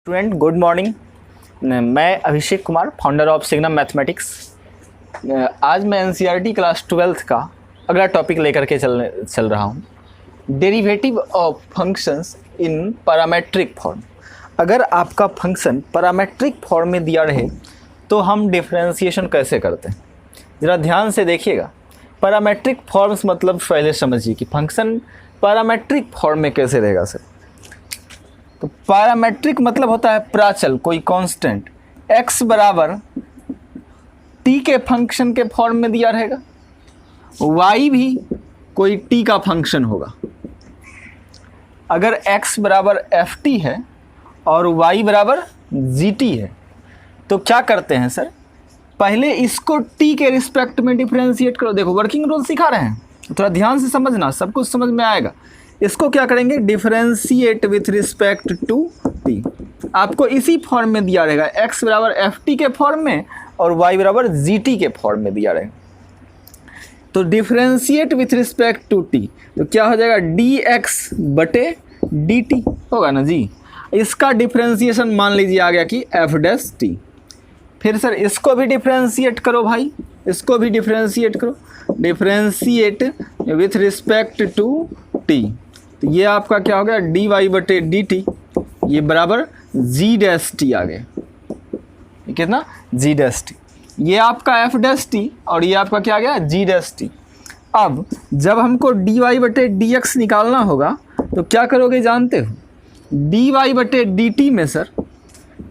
Student good morning. मैं Abhishek Kumar, founder of Signum mathematics. आज मैं एनसीईआरटी क्लास 12th का अगला टॉपिक लेकर के चल रहा हूँ, derivative of functions in parametric form. अगर आपका फंक्शन पैरामेट्रिक फॉर्म में दिया रहे तो हम डिफरेंशिएशन कैसे करते हैं, ज़रा ध्यान से देखिएगा। पैरामेट्रिक फॉर्म्स मतलब पहले समझिए कि फंक्शन पैरामेट्रिक फॉर्म में कैसे रहेगा सर। तो पैरामेट्रिक मतलब होता है प्राचल, कोई कांस्टेंट x बराबर t के फंक्शन के फॉर्म में दिया रहेगा, y भी कोई t का फंक्शन होगा। अगर x बराबर ft है और y बराबर gt है तो क्या करते हैं सर, पहले इसको t के रिस्पेक्ट में डिफरेंशिएट करो। देखो वर्किंग रूल सिखा रहे हैं, थोड़ा ध्यान से समझना, सब कुछ समझ में आएगा। इसको क्या करेंगे, differentiate with respect to t. आपको इसी फॉर्म में दिया रहेगा, x बराबर एफ टी के फॉर्म में और y बराबर जी टी के फॉर्म में दिया रहेगा। तो differentiate with respect to t तो क्या हो जाएगा, डी एक्स बटे डी टी होगा ना जी। इसका डिफरेंशिएशन मान लीजिए आ गया कि एफ डैश टी। फिर सर इसको भी डिफरेंशिएट करो भाई, इसको भी डिफरेंशिएट करो, differentiate with respect to t. तो ये आपका क्या हो गया, डी वाई बटे डी टी, ये बराबर जी डैश टी आ गया। ये कितना, जी डैश टी। ये आपका एफ डैश टी और ये आपका क्या आ गया, जी डैश टी। अब जब हमको डी वाई बटे डी एक्स निकालना होगा तो क्या करोगे जानते हो, डी वाई बटे डी टी में सर,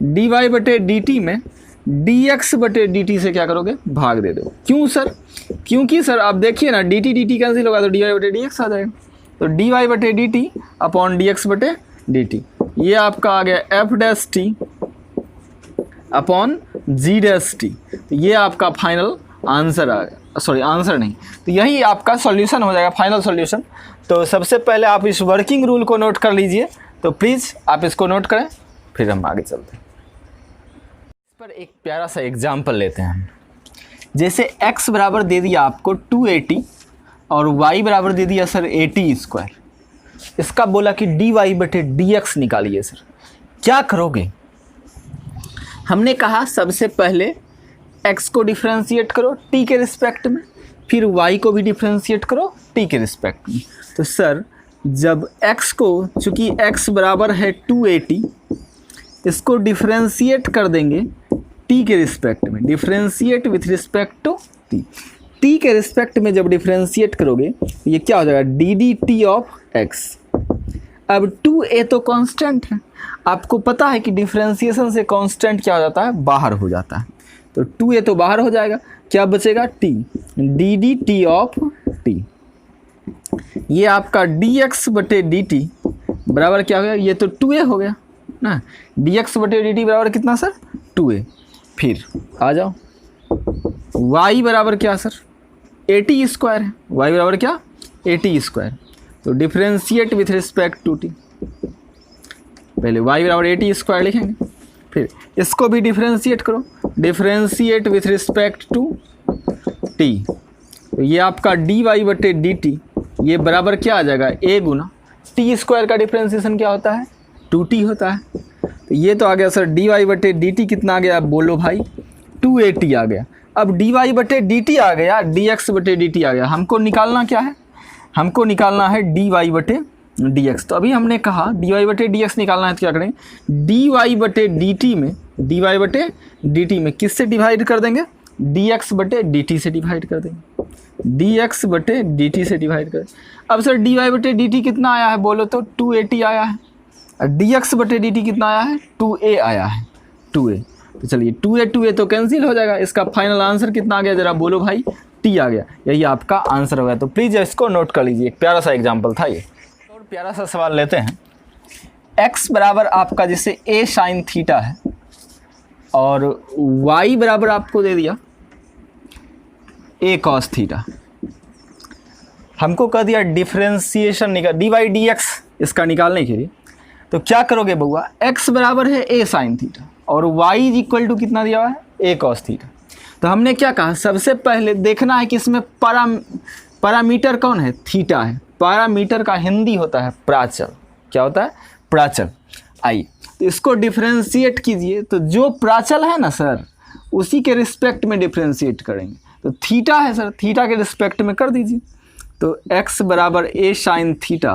डी वाई बटे डी टी में डी एक्स बटे डी टी से क्या करोगे, भाग दे दो। क्यों सर, क्योंकि सर आप देखिए ना, डी टी कैंसिल होगा तो डी वाई बटे डी एक्स आ जाएगा। तो डी वाई बटे d t upon d x बटे डी टी, ये आपका आ गया एफ डैश टी अपॉन जी डैश टी। तो ये आपका फाइनल आंसर आ गया, सॉरी आंसर नहीं, तो यही आपका सॉल्यूशन हो जाएगा, फाइनल सॉल्यूशन। तो सबसे पहले आप इस वर्किंग रूल को नोट कर लीजिए, तो प्लीज़ आप इसको नोट करें, फिर हम आगे चलते हैं। इस पर एक प्यारा सा एग्जाम्पल लेते हैं। जैसे x बराबर दे दिया आपको 280 और y बराबर दे दिया सर 80 स्क्वायर। इसका बोला कि डी वाई बटे डी एक्स निकालिए। सर क्या करोगे, हमने कहा सबसे पहले x को डिफरेंशिएट करो t के रिस्पेक्ट में, फिर y को भी डिफरेंशिएट करो t के रिस्पेक्ट में। तो सर जब x को, चूँकि x बराबर है 280, इसको डिफरेंशिएट कर देंगे t के रिस्पेक्ट में, differentiate with respect to t के रिस्पेक्ट में जब डिफरेंशिएट करोगे तो ये क्या हो जाएगा, D d t of x। अब 2a तो कांस्टेंट है, आपको पता है कि डिफरेंशिएशन से कांस्टेंट क्या हो जाता है, बाहर हो जाता है। तो 2a तो बाहर हो जाएगा, क्या बचेगा, t, D d t of t। ये आपका dx बटे dt बराबर क्या हो गया, ये तो 2a हो गया ना, dx बटे dt बराबर कितना सर, 2a। फिर आ जाओ, y बराबर क्या सर, 80 स्क्वायर है, y बराबर क्या, 80 स्क्वायर। तो differentiate with respect to t, पहले y बराबर 80 स्क्वायर लिखेंगे, फिर इसको भी डिफरेंशिएट करो, differentiate with respect to t। तो ये आपका डी वाई बटे डी टी, ये बराबर क्या आ जाएगा, a गुना टी स्क्वायर का डिफरेंशिएशन क्या होता है, 2t होता है। तो ये तो आ गया सर डी वाई बटे डी टी कितना आ गया, आप बोलो भाई, 280 आ गया। अब डी वाई बटे डी टी आ गया, डी एक्स बटे डी टी आ गया, हमको निकालना क्या है, हमको निकालना है डी वाई बटे डी एक्स। तो अभी हमने कहा डी वाई बटे डी एक्स निकालना है तो क्या करेंगे, डी वाई बटे डी टी में, डी वाई बटे डी टी में किससे डिवाइड कर देंगे, डी एक्स बटे डी टी से डिवाइड कर देंगे, डी एक्स बटे डी टी से डिवाइड कर। अब सर डी वाई बटे डी टी कितना आया है बोलो तो 280 आया है, और डी एक्स बटे डी टी कितना आया है, 2a आया है, 2a। तो चलिए 2a तो कैंसिल हो जाएगा, इसका फाइनल आंसर कितना आ गया जरा बोलो भाई, t आ गया, यही आपका आंसर हो गया। तो प्लीज़ इसको नोट कर लीजिए, एक प्यारा सा एग्जांपल था ये। और प्यारा सा सवाल लेते हैं, x बराबर आपका जैसे a साइन थीटा है और y बराबर आपको दे दिया a कॉस थीटा। हमको कह दिया डिफरेंशिएशन निकाल, डी वाई डी एक्स इसका निकालने के लिए। तो क्या करोगे बउआ, x बराबर है a साइन थीटा और y इज इक्वल टू कितना दिया हुआ है, a कॉस थीटा। तो हमने क्या कहा, सबसे पहले देखना है कि इसमें पैरामीटर कौन है, थीटा है। पैरामीटर का हिंदी होता है प्राचल, क्या होता है, प्राचल। आइए तो इसको डिफरेंशिएट कीजिए, तो जो प्राचल है ना सर उसी के रिस्पेक्ट में डिफरेंशिएट करेंगे। तो थीटा है सर, थीटा के रिस्पेक्ट में कर दीजिए। तो x बराबर a साइन थीटा,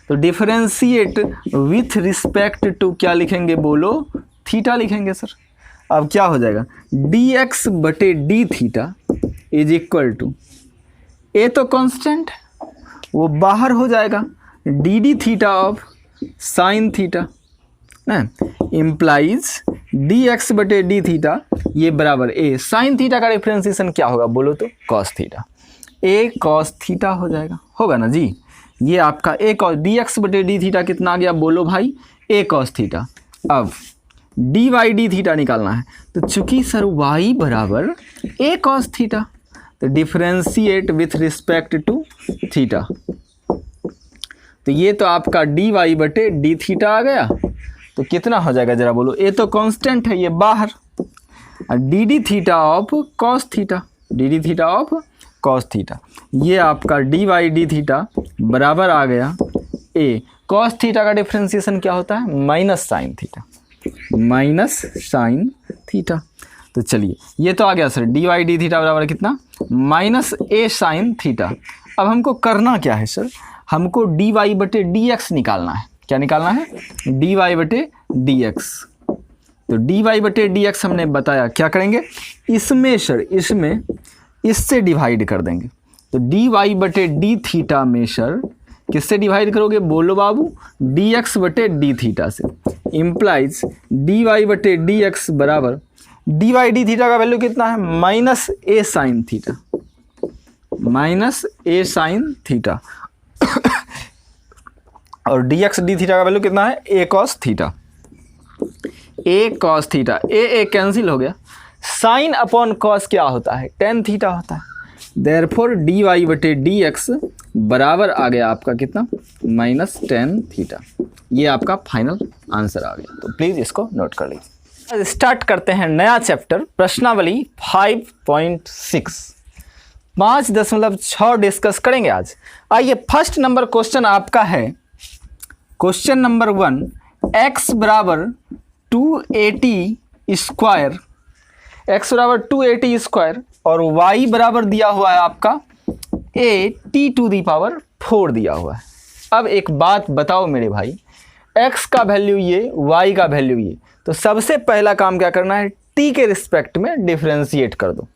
तो डिफरेंशिएट विथ रिस्पेक्ट टू क्या लिखेंगे बोलो, थीटा लिखेंगे सर। अब क्या हो जाएगा, dx बटे D theta is equal to, a तो कांस्टेंट वो बाहर हो जाएगा, D D theta of sine theta ना, इम्प्लाइज डी एक्स बटे डी थीटा ये बराबर ए साइन थीटा का डिफरेंशिएशन क्या होगा बोलो तो cos theta, a cos theta हो जाएगा, होगा ना जी। ये आपका ए कॉस डी एक्स बटे डी थीटा कितना आ गया बोलो भाई, ए कॉस थीटा। अब डी वाई डी थीटा निकालना है, तो चूंकि सर वाई बराबर ए कॉस थीटा, तो differentiate with respect to theta, तो ये तो आपका डी वाई बटे डी थीटा आ गया। तो कितना हो जाएगा जरा बोलो, ए तो कांस्टेंट है ये बाहर, d D theta of cos theta, d D theta of cos theta, ये आपका डी वाई डी थीटा बराबर आ गया ए कॉस थीटा का डिफरेंशिएशन क्या होता है minus sine theta, minus sine theta. तो चलिए ये तो आ गया sir, d y d theta बराबर कितना माइनस ए साइन थीटा। अब हमको करना क्या है सर, हमको डी वाई बटे डी एक्स निकालना है। क्या निकालना है, डी वाई बटे डी एक्स। तो डी वाई बटे डी एक्स हमने बताया क्या करेंगे, इसमें सर इसमें इससे डिवाइड कर देंगे। तो डी वाई बटे डी थीटा में सर किससे डिवाइड करोगे बोलो बाबू, डी एक्स बटे डी थीटा से, इम्प्लाइज डी वाई बटे डी एक्स बराबर डी वाई डी थीटा का वैल्यू कितना है माइनस ए साइन थीटा, माइनस ए साइन थीटा और डी एक्स डी थीटा का वैल्यू कितना है ए cos theta, a cos theta, A cancel हो गया, साइन अपॉन कॉस क्या होता है टेन थीटा होता है, देयरफॉर डी वाई बटे डी एक्स बराबर आ गया आपका कितना माइनस टेन थीटा। ये आपका फाइनल आंसर आ गया। तो प्लीज़ इसको नोट कर लीजिए। स्टार्ट करते हैं नया चैप्टर प्रश्नावली 5.6, 5.6 डिस्कस करेंगे आज। आइए फर्स्ट नंबर क्वेश्चन आपका है, क्वेश्चन नंबर 1, x बराबर 280 स्क्वायर, x बराबर 280 स्क्वायर और y बराबर दिया हुआ है आपका a t to the power 4 दिया हुआ है। अब एक बात बताओ मेरे भाई, x का वैल्यू ये, y का वैल्यू ये, तो सबसे पहला काम क्या करना है, t के रिस्पेक्ट में डिफरेंशिएट कर दो।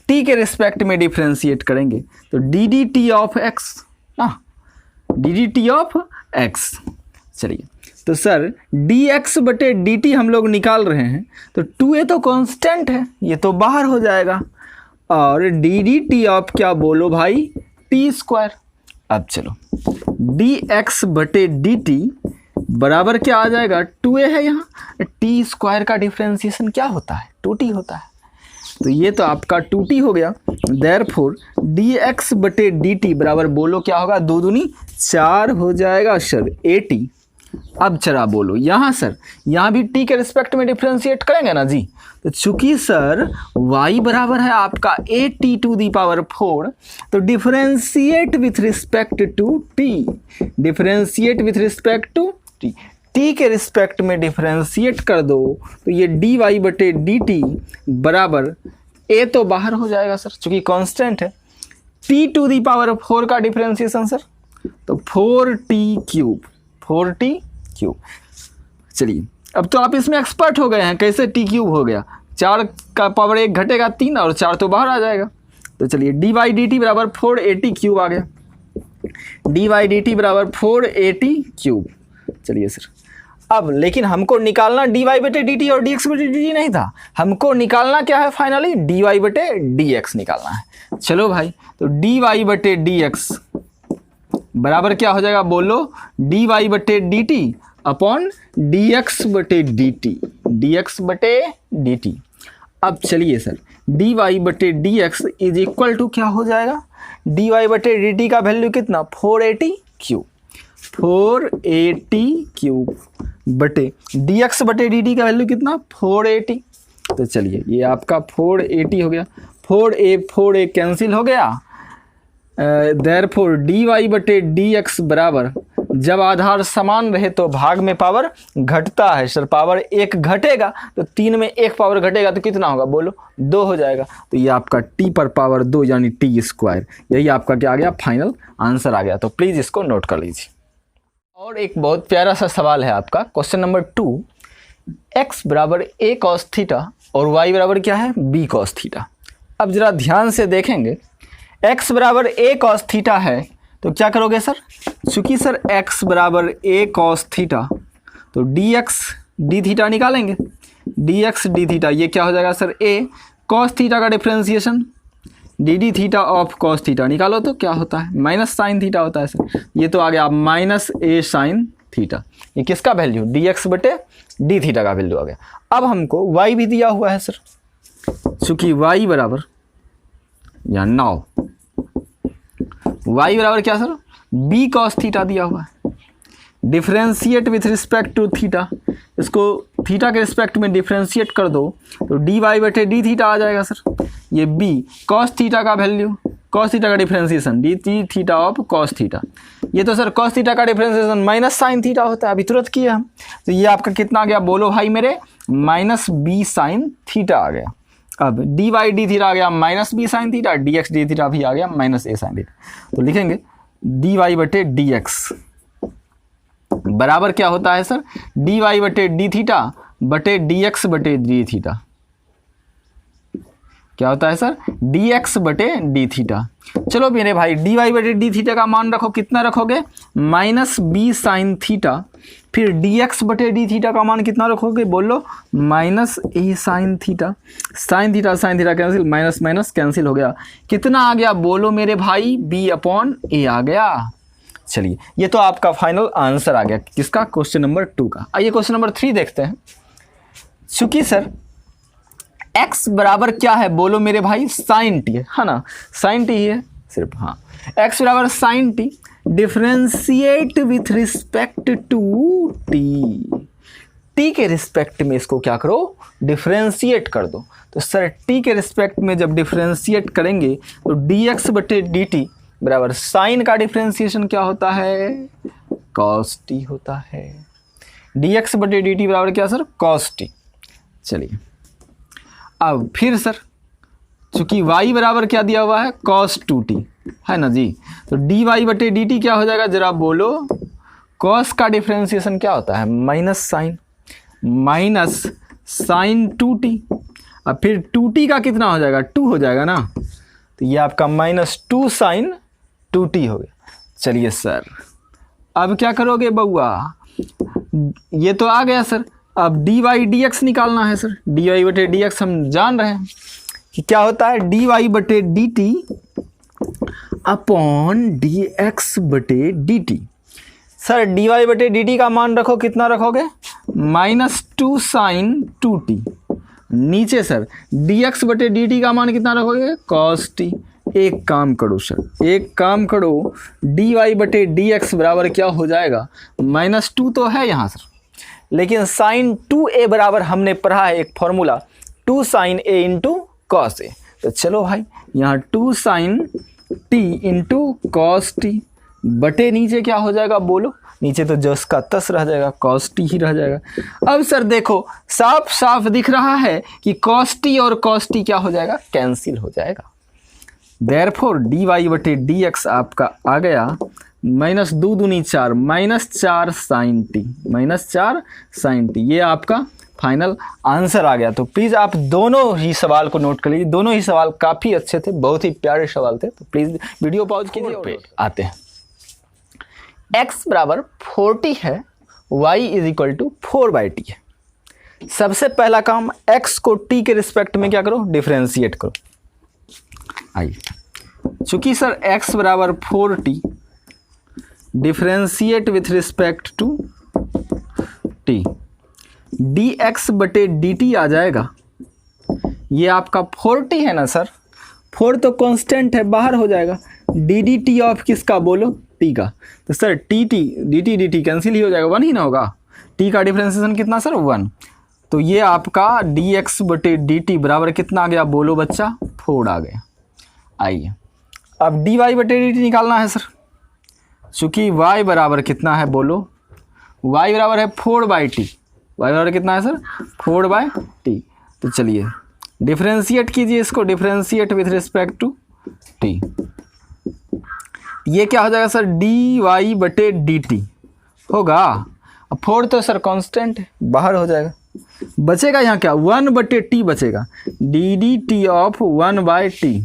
t के रिस्पेक्ट में डिफरेंशिएट करेंगे तो D d t of x ना, D d t of x। चलिए तो सर डी एक्स बटे डी टी हम लोग निकाल रहे हैं, तो 2a तो कांस्टेंट है ये तो बाहर हो जाएगा, और डी डी टी ऑफ क्या बोलो भाई टी स्क्वायर। अब चलो डी एक्स बटे डी टी बराबर क्या आ जाएगा, 2a है यहाँ, टी स्क्वायर का डिफरेंशिएशन क्या होता है 2t होता है, तो ये तो आपका 2t हो गया। देयरफॉर डी एक्स बटे डी टी बराबर बोलो क्या होगा, 2 दूनी 4 हो जाएगा सर at। अब चला बोलो यहाँ सर, यहाँ भी t के रिस्पेक्ट में डिफरेंशिएट करेंगे ना जी, तो चूंकि सर y बराबर है आपका a t to the power 4, तो differentiate with respect to t, differentiate with respect to t, t के रिस्पेक्ट में डिफरेंशिएट कर दो, तो ये डी वाई बटे डी टी बराबर a तो बाहर हो जाएगा सर चूंकि कांस्टेंट है, t टू दी पावर 4 का डिफरेंशिएशन सर तो 4t क्यूब, 4t क्यूब। चलिए अब तो आप इसमें एक्सपर्ट हो गए हैं, कैसे टी क्यूब हो गया, 4 का पावर 1 घटेगा 3 और 4 तो बाहर आ जाएगा। तो चलिए डी वाई डी टी बराबर 480 क्यूब आ गया, डी वाई डी टी बराबर 480 क्यूब। चलिए सर अब लेकिन हमको निकालना डी वाई बटे डी टी और डी एक्स बटे डी टी नहीं था, हमको निकालना क्या है फाइनली डी वाई बटे डी एक्स निकालना है। चलो भाई तो डी वाई बटे डी एक्स बराबर क्या हो जाएगा बोलो, डी वाई बटे d t upon d x बटे डी टी, डी एक्स बटे डी टी। अब चलिए सर डी वाई बटे d x is equal to क्या हो जाएगा, डी वाई बटे डी टी का वैल्यू कितना 480 क्यूब, 480 क्यूब बटे डी एक्स बटे डी टी का वैल्यू कितना 480। तो चलिए ये आपका 480 हो गया, 4a कैंसिल हो गया, देयरफॉर डी वाई बटे डी एक्स बराबर जब आधार समान रहे तो भाग में पावर घटता है सर। पावर 1 घटेगा तो 3 में 1 पावर घटेगा तो कितना होगा बोलो, 2 हो जाएगा। तो ये आपका t पर पावर 2 यानी t², यही आपका क्या आ गया, फाइनल आंसर आ गया। तो प्लीज़ इसको नोट कर लीजिए। और एक बहुत प्यारा सा सवाल है आपका, क्वेश्चन नंबर 2, x बराबर a cos थीटा और y बराबर क्या है, b cos थीटा। अब जरा ध्यान से देखेंगे, x बराबर a cos थीटा है तो क्या करोगे सर, चूंकि सर x बराबर a cos थीटा तो dx d थीटा निकालेंगे, dx d थीटा ये क्या हो जाएगा सर, a cos थीटा का differentiation dd theta of cos theta निकालो तो क्या होता है, माइनस साइन थीटा होता है सर। ये तो आ गया माइनस a साइन थीटा, ये किसका वैल्यू, dx बटे d थीटा का वैल्यू आ गया। अब हमको y भी दिया हुआ है सर, चूंकि y बराबर या नाउ y बराबर क्या सर, b cos थीटा दिया हुआ है, differentiate with respect to theta, इसको थीटा के रिस्पेक्ट में डिफ्रेंशिएट कर दो तो dy बटे d थीटा आ जाएगा सर। ये b cos थीटा का वैल्यू, cos थीटा का differentiation d theta of cos theta, ये तो सर cos थीटा का डिफ्रेंशिएशन माइनस साइन थीटा होता है, अभी तुरंत किया हम। तो ये आपका कितना आ गया बोलो भाई मेरे, माइनस b साइन थीटा आ गया। अब dy d थीटा आ गया minus b sine theta, dx d theta भी आ गया माइनस a साइन थीटा। तो लिखेंगे dy बटे dx बराबर क्या होता है सर, dy बटे d थीटा बटे dx बटे d थीटा, क्या होता है सर, dx बटे d थीटा। चलो मेरे भाई dy बटे d थीटा का मान रखो, कितना रखोगे, माइनस b साइन थीटा, फिर dx बटे d थीटा का मान कितना रखोगे बोलो, minus a sine theta, sine theta cancel, minus minus cancel हो गया, कितना आ गया बोलो मेरे भाई, b अपॉन a आ गया। चलिए ये तो आपका फाइनल आंसर आ गया किसका, क्वेश्चन नंबर 2 का। आइए क्वेश्चन नंबर 3 देखते हैं। चूंकि सर x बराबर क्या है बोलो मेरे भाई, साइन टी है ना, साइन टी है सिर्फ, हाँ x बराबर sine t, differentiate with respect to t के रिस्पेक्ट में इसको क्या करो, डिफ्रेंशिएट कर दो। तो सर टी के रिस्पेक्ट में जब डिफ्रेंशिएट करेंगे तो dx बटे dt बराबर साइन का डिफ्रेंशिएशन क्या होता है, cos t होता है, dx बटे dt बराबर क्या सर, cos t। चलिए अब फिर सर चूंकि y बराबर क्या दिया हुआ है, cos 2t है ना जी, तो dy बटे dt क्या हो जाएगा जरा बोलो, cos का डिफ्रेंशिएशन क्या होता है, माइनस साइन 2t, अब फिर 2t का कितना हो जाएगा, 2 हो जाएगा ना, तो ये आपका माइनस 2 साइन 2t हो गया। चलिए सर अब क्या करोगे बउआ, ये तो आ गया सर, अब dy dx निकालना है सर, dy बटे dx हम जान रहे हैं कि क्या होता है, dy बटे dt अपॉन dx बटे dt। सर dy बटे dt का मान रखो, कितना रखोगे, माइनस 2 साइन 2t, नीचे सर dx बटे dt का मान कितना रखोगे, cos t। एक काम करो सर, एक काम करो, dy बटे dx बराबर क्या हो जाएगा, माइनस 2 तो है यहाँ सर, लेकिन साइन 2a बराबर हमने पढ़ा है एक formula, 2 sine a into cos a. तो चलो भाई यहाँ 2 sine t into cos T बटे नीचे क्या हो जाएगा बोलो, नीचे तो जस का तस रह जाएगा, cos t ही रह जाएगा। अब सर देखो साफ साफ दिख रहा है कि cos t और cos t क्या हो जाएगा, कैंसिल हो जाएगा। देयरफॉर dy बटे dx आपका आ गया माइनस 2 दूनी 4, minus 4 sine t, minus 4 sine t, ये आपका फाइनल आंसर आ गया। तो प्लीज़ आप दोनों ही सवाल को नोट कर लीजिए, दोनों ही सवाल काफ़ी अच्छे थे, बहुत ही प्यारे सवाल थे। तो प्लीज़ वीडियो पॉज कीजिए और आते हैं। x बराबर 40 है, y is equal to 4/t है। सबसे पहला काम x को t के रिस्पेक्ट में क्या करो, डिफ्रेंशिएट करो। आइए चूंकि सर x बराबर 4t, differentiate with respect to t, dx बटे dt आ जाएगा। ये आपका 40 है ना सर, 4 तो कांस्टेंट है, बाहर हो जाएगा, dt ऑफ किसका बोलो, t का। तो सर dt कैंसिल ही हो जाएगा, 1 ही ना होगा, t का डिफ्रेंशिएशन कितना सर, 1। तो ये आपका dx बटे dt बराबर कितना आ गया बोलो बच्चा, 4 आ गया। आइए अब dy बटे dt निकालना है सर, चूँकि y बराबर कितना है बोलो, y बराबर है 4/t, y बराबर कितना है सर 4/t। तो चलिए डिफ्रेंशिएट कीजिए इसको, differentiate with respect to t। ये क्या हो जाएगा सर dy/dt होगा। अब 4 तो सर कांस्टेंट है, बाहर हो जाएगा, बचेगा यहाँ क्या 1/t बचेगा, dt of 1/t,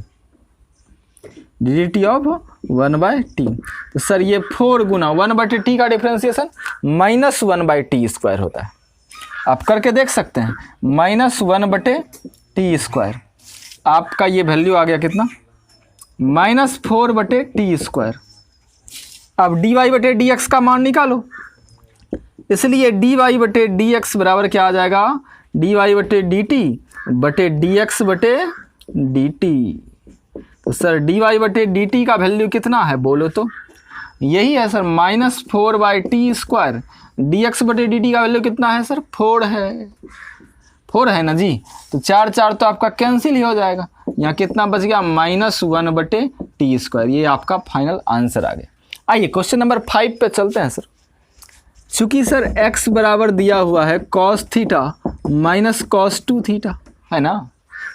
dt of 1/t। तो सर ये 4 गुना 1/t का डिफ्रेंसिएशन -1/t² होता है। आप करके देख सकते हैं, -1/t²। आपका ये वैल्यू आ गया कितना -4/t²। अब dy/dx का मान निकालो, इसलिए dy/dx बराबर क्या आ जाएगा dy/dt/dx/dt। तो सर dy/dt का वैल्यू कितना है बोलो तो, यही है सर -4/t²। dx/dt का वैल्यू कितना है सर 4 है, 4 है ना जी। तो 4 तो आपका कैंसिल ही हो जाएगा, यहाँ कितना बच गया -1/t²। ये आपका फाइनल आंसर आ गया। आइए क्वेश्चन नंबर 5 पे चलते हैं सर। चूँकि सर x बराबर दिया हुआ है cos theta minus cos 2 theta है ना,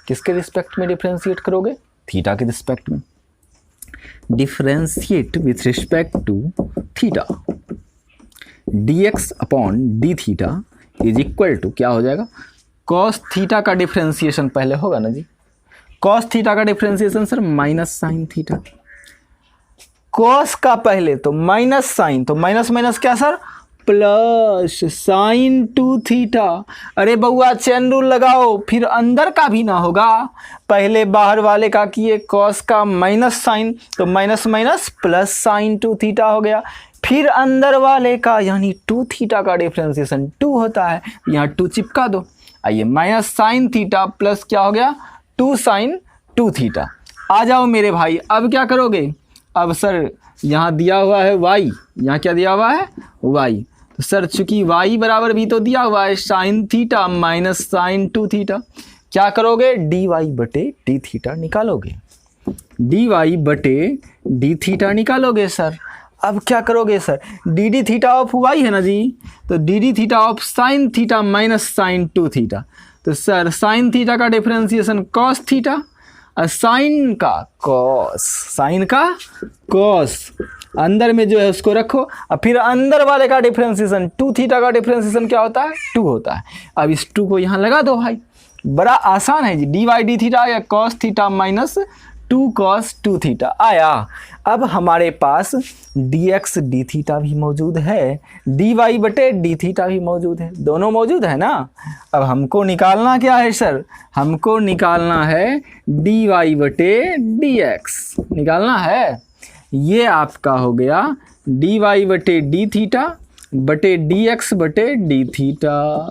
किसके रिस्पेक्ट में डिफ्रेंशिएट करोगे, थीटा के रिस्पेक्ट में। Differentiate with respect to theta, dx upon d theta is equal to क्या हो जाएगा, cos थीटा का डिफ्रेंशिएशन पहले होगा ना जी, cos थीटा का differentiation sir minus sine theta, cos का पहले तो माइनस साइन, तो माइनस माइनस क्या सर प्लस साइन 2 थीटा। अरे बउआ चेन रूल लगाओ, फिर अंदर का भी ना होगा, पहले बाहर वाले का किए cos का माइनस साइन, तो minus minus plus sign 2 theta हो गया, फिर अंदर वाले का यानी 2 थीटा का डिफ्रेंशिएशन 2 होता है, यहाँ 2 चिपका दो। आइए माइनस साइन थीटा प्लस क्या हो गया 2 साइन 2 थीटा। आ जाओ मेरे भाई, अब क्या करोगे, अब सर यहाँ दिया हुआ है y, यहाँ क्या दिया हुआ है y, तो सर चूंकि y बराबर भी तो दिया हुआ है sine theta minus sine 2 theta, क्या करोगे dy/d थीटा निकालोगे, dy/d थीटा निकालोगे सर। अब क्या करोगे sir dd theta of y है ना जी, तो dd theta of sine theta minus sine 2 theta, तो सर साइन थीटा का डिफ्रेंशिएशन cos थीटा, साइन का कॉस, साइन का कॉस, अंदर में जो है उसको रखो, और फिर अंदर वाले का डिफ्रेंशिएशन 2 थीटा का डिफ्रेंशिएशन क्या होता है 2 होता है। अब इस 2 को यहाँ लगा दो भाई, बड़ा आसान है जी, dy/d थीटा या cos theta minus 2 cos 2 theta आया। अब हमारे पास dx/d थीटा भी मौजूद है, dy/d थीटा भी मौजूद है, दोनों मौजूद है ना। अब हमको निकालना क्या है सर, हमको निकालना है dy/dx निकालना है। ये आपका हो गया dy/d थीटा बटे dx/d थीटा।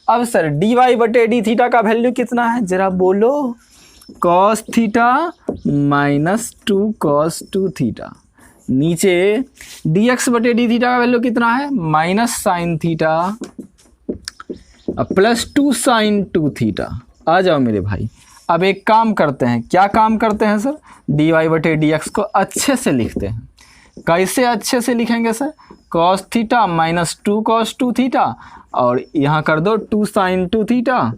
अब सर dy/d थीटा का वैल्यू कितना है जरा बोलो, cos theta minus 2 cos 2 theta, नीचे dx/d थीटा का वैल्यू कितना है minus sine theta plus 2 sine 2 theta. आ जाओ मेरे भाई, अब एक काम करते हैं, क्या काम करते हैं सर, dy/dx को अच्छे से लिखते हैं। कैसे अच्छे से लिखेंगे sir, cos theta minus 2 cos 2 theta, और यहाँ कर दो 2 sine 2 theta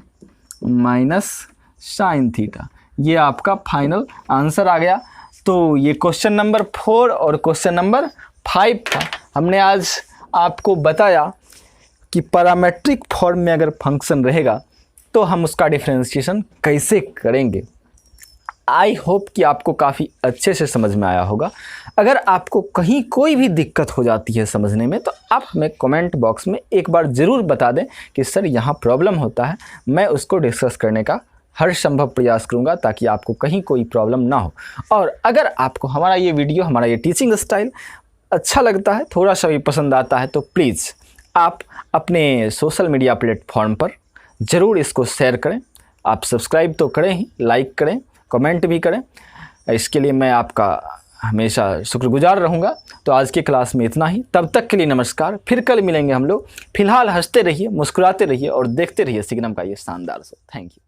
minus sine theta. ये आपका फाइनल आंसर आ गया। तो ये क्वेश्चन नंबर 4 और क्वेश्चन नंबर 5 था। हमने आज आपको बताया कि पैरामेट्रिक फॉर्म में अगर फंक्शन रहेगा तो हम उसका डिफरेंशिएशन कैसे करेंगे। आई होप कि आपको काफ़ी अच्छे से समझ में आया होगा। अगर आपको कहीं कोई भी दिक्कत हो जाती है समझने में तो आप हमें कमेंट बॉक्स में एक बार ज़रूर बता दें कि सर यहाँ प्रॉब्लम होता है, मैं उसको डिस्कस करने का हर संभव प्रयास करूँगा ताकि आपको कहीं कोई प्रॉब्लम ना हो। और अगर आपको हमारा ये वीडियो, हमारा ये टीचिंग स्टाइल अच्छा लगता है, थोड़ा सा भी पसंद आता है, तो प्लीज़ आप अपने सोशल मीडिया प्लेटफॉर्म पर ज़रूर इसको शेयर करें। आप सब्सक्राइब तो करें ही, लाइक करें, कमेंट भी करें, इसके लिए मैं आपका हमेशा शुक्रगुजार रहूँगा। तो आज की क्लास में इतना ही, तब तक के लिए नमस्कार। फिर कल मिलेंगे हम लोग। फिलहाल हंसते रहिए, मुस्कुराते रहिए और देखते रहिए सिग्नम का ये शानदार शो। Thank you.